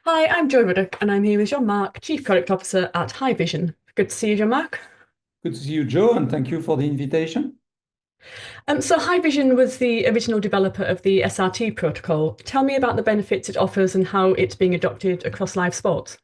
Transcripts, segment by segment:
Hi, I'm Joy Ruddock, and I'm here with Jean-Marc, Chief Product Officer at Haivision. Good to see you, Jean-Marc. Good to see you, Joe, and thank you for the invitation. So Haivision was the original developer of the SRT protocol. Tell me about the benefits it offers and how it's being adopted across live sports.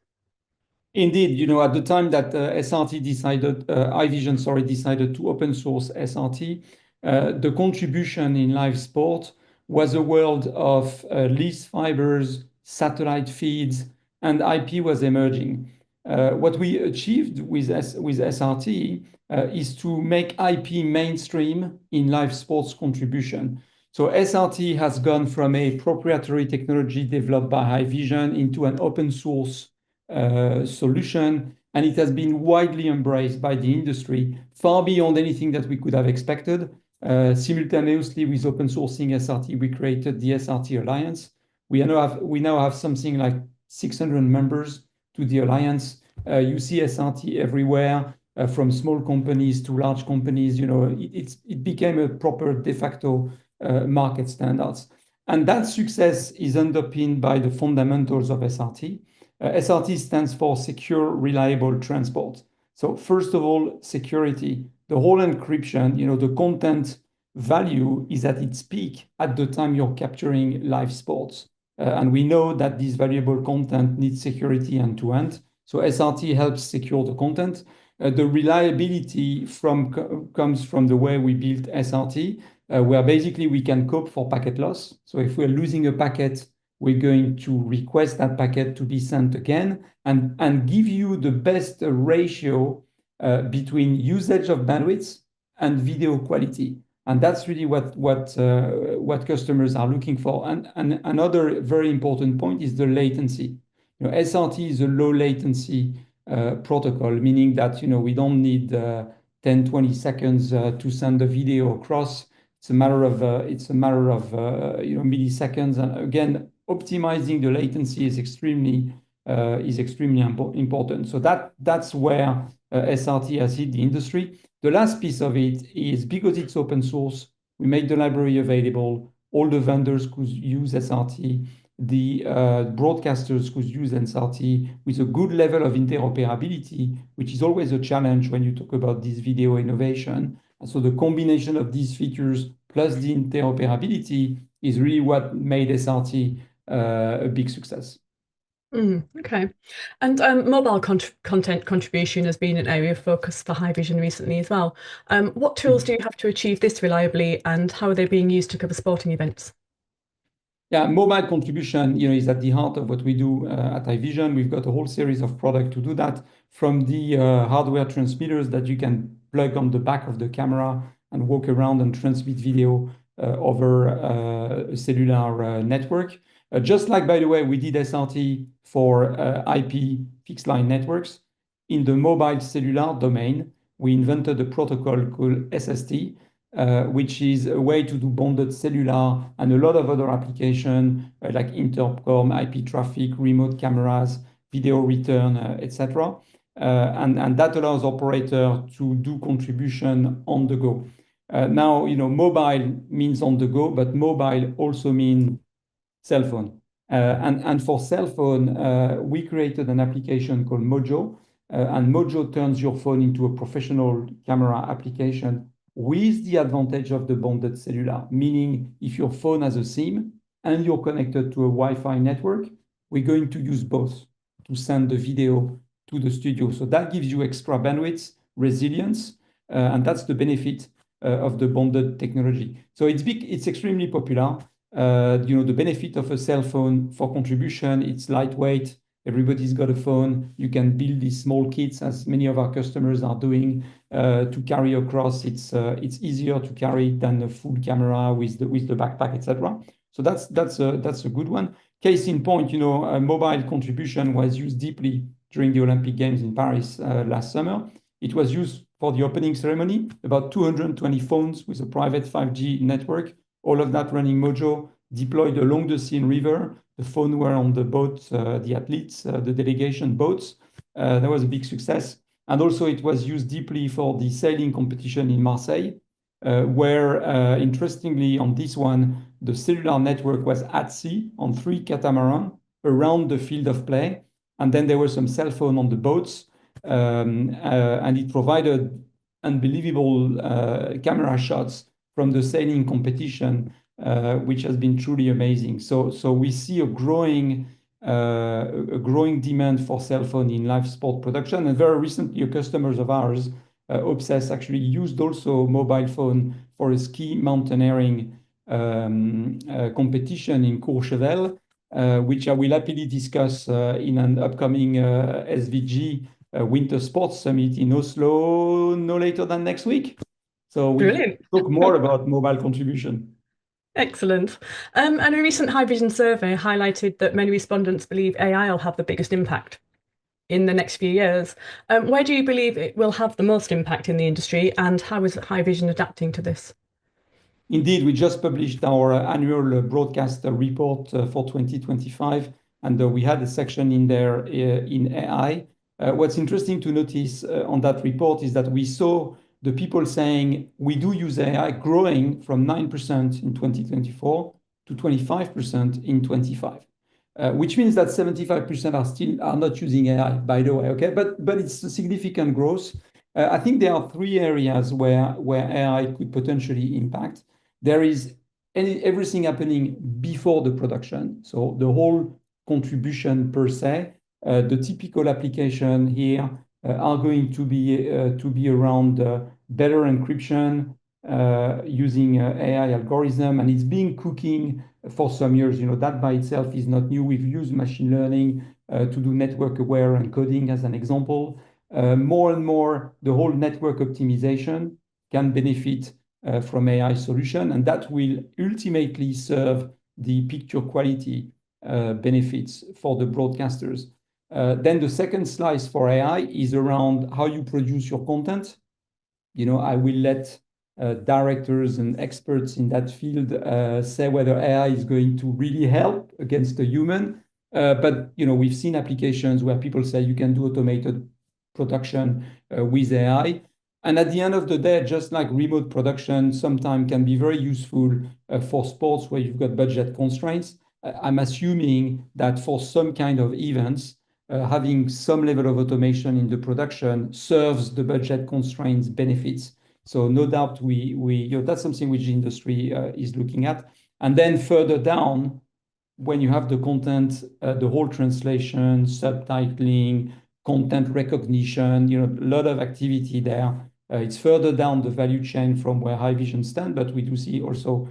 Indeed, at the time that Haivision, sorry, decided to open source SRT, the contribution in live sport was a world of leased fibers, satellite feeds, and IP was emerging. What we achieved with SRT is to make IP mainstream in live sports contribution. So SRT has gone from a proprietary technology developed by Haivision into an open source solution, and it has been widely embraced by the industry, far beyond anything that we could have expected. Simultaneously with open sourcing SRT, we created the SRT Alliance. We now have something like 600 members to the alliance. You see SRT everywhere, from small companies to large companies. It became a proper de facto market standards. And that success is underpinned by the fundamentals of SRT. SRT stands for Secure, Reliable Transport. So first of all, security. The whole encryption, the content value is at its peak at the time you're capturing live sports. And we know that this valuable content needs security end-to-end. So SRT helps secure the content. The reliability comes from the way we built SRT, where basically we can cope for packet loss. So if we're losing a packet, we're going to request that packet to be sent again and give you the best ratio between usage of bandwidth and video quality. And that's really what customers are looking for. And another very important point is the latency. SRT is a low latency protocol, meaning that we don't need 10, 20 seconds to send the video across. It's a matter of milliseconds. And again, optimizing the latency is extremely important. So that's where SRT has hit the industry. The last piece of it is because it's open source, we made the library available. All the vendors could use SRT. The broadcasters could use SRT with a good level of interoperability, which is always a challenge when you talk about this video innovation. And so the combination of these features plus the interoperability is really what made SRT a big success. Okay. And mobile content contribution has been an area of focus for Haivision recently as well. What tools do you have to achieve this reliably, and how are they being used to cover sporting events? Yeah, mobile contribution, is at the heart of what we do at Haivision. We've got a whole series of products to do that, from the hardware transmitters that you can plug on the back of the camera and walk around and transmit video over a cellular network. Just like, by the way, we did SRT for IP fixed line networks. In the mobile cellular domain, we invented a protocol called SST, which is a way to do bonded cellular and a lot of other applications like intercom, IP traffic, remote cameras, video return, etc. And that allows operator to do contribution on the go. Now, mobile means on the go, but mobile also means cell phone. And for cell phone, we created an application called Mojo, and Mojo turns your phone into a professional camera application with the advantage of the bonded cellular, meaning if your phone has a SIM and you're connected to a Wi-Fi network, we're going to use both to send the video to the studio. So that gives you extra bandwidth, resilience, and that's the benefit of the bonded technology. So it's big, it's extremely popular. The benefit of a cell phone for contribution, it's lightweight. Everybody's got a phone. You can build these small kits, as many of our customers are doing, to carry across. It's easier to carry than a full camera with the backpack, etc. So that's a good one. Case in point, mobile contribution was used deeply during the Olympic Games in Paris last summer. It was used for the opening ceremony. About 220 phones with a private 5G network, all of that running Mojo, deployed along the Seine River. The phone were on the boat, the athletes, the delegation boats. That was a big success. And also it was used deeply for the sailing competition in Marseille, where interestingly on this one, the cellular network was at sea on 3 catamarans around the field of play. And then there were some cell phone on the boats, and it provided unbelievable camera shots from the sailing competition, which has been truly amazing. So we see a growing demand for cell phone in live sport production. And very recently, customers of ours, Obsess, actually used also mobile phone for a ski mountaineering competition in Courchevel, which I will happily discuss in an upcoming SVG Winter Sports Summit in Oslo no later than next week. So we'll Brilliant. talk more about mobile contribution. Excellent. And a recent Haivision survey highlighted that many respondents believe AI will have the biggest impact in the next few years. Where do you believe it will have the most impact in the industry, and how is Haivision adapting to this? Indeed, we just published our annual broadcast report for 2025, and we had a section in there in AI. What's interesting to notice on that report is that we saw the people saying we do use AI growing from 9% in 2024 to 25% in 25. Which means that 75% are not using AI, by the way, okay? But it's a significant growth. I think there are three areas where AI could potentially impact. There is everything happening before the production, so the whole contribution per se. The typical application here are going to be around better encryption using AI algorithm, and it's been cooking for some years. That by itself is not new. We've used machine learning to do network-aware encoding as an example. More and more, the whole network optimization can benefit from AI solution, and that will ultimately serve the picture quality benefits for the broadcasters. Then the second slice for AI is around how you produce your content. I will let directors and experts in that field say whether AI is going to really help against a human. But we've seen applications where people say you can do automated production with AI. And at the end of the day, just like remote production sometimes can be very useful for sports where you've got budget constraints, I'm assuming that for some kind of events, having some level of automation in the production serves the budget constraints benefits. So no doubt that's something which the industry is looking at. And then further down, when you have the content, the whole translation, subtitling, content recognition, a lot of activity there. It's further down the value chain from where Haivision stand, but we do see also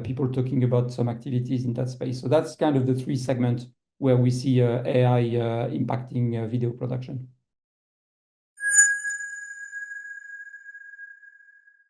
people talking about some activities in that space. So that's kind of the three segments where we see AI impacting video production.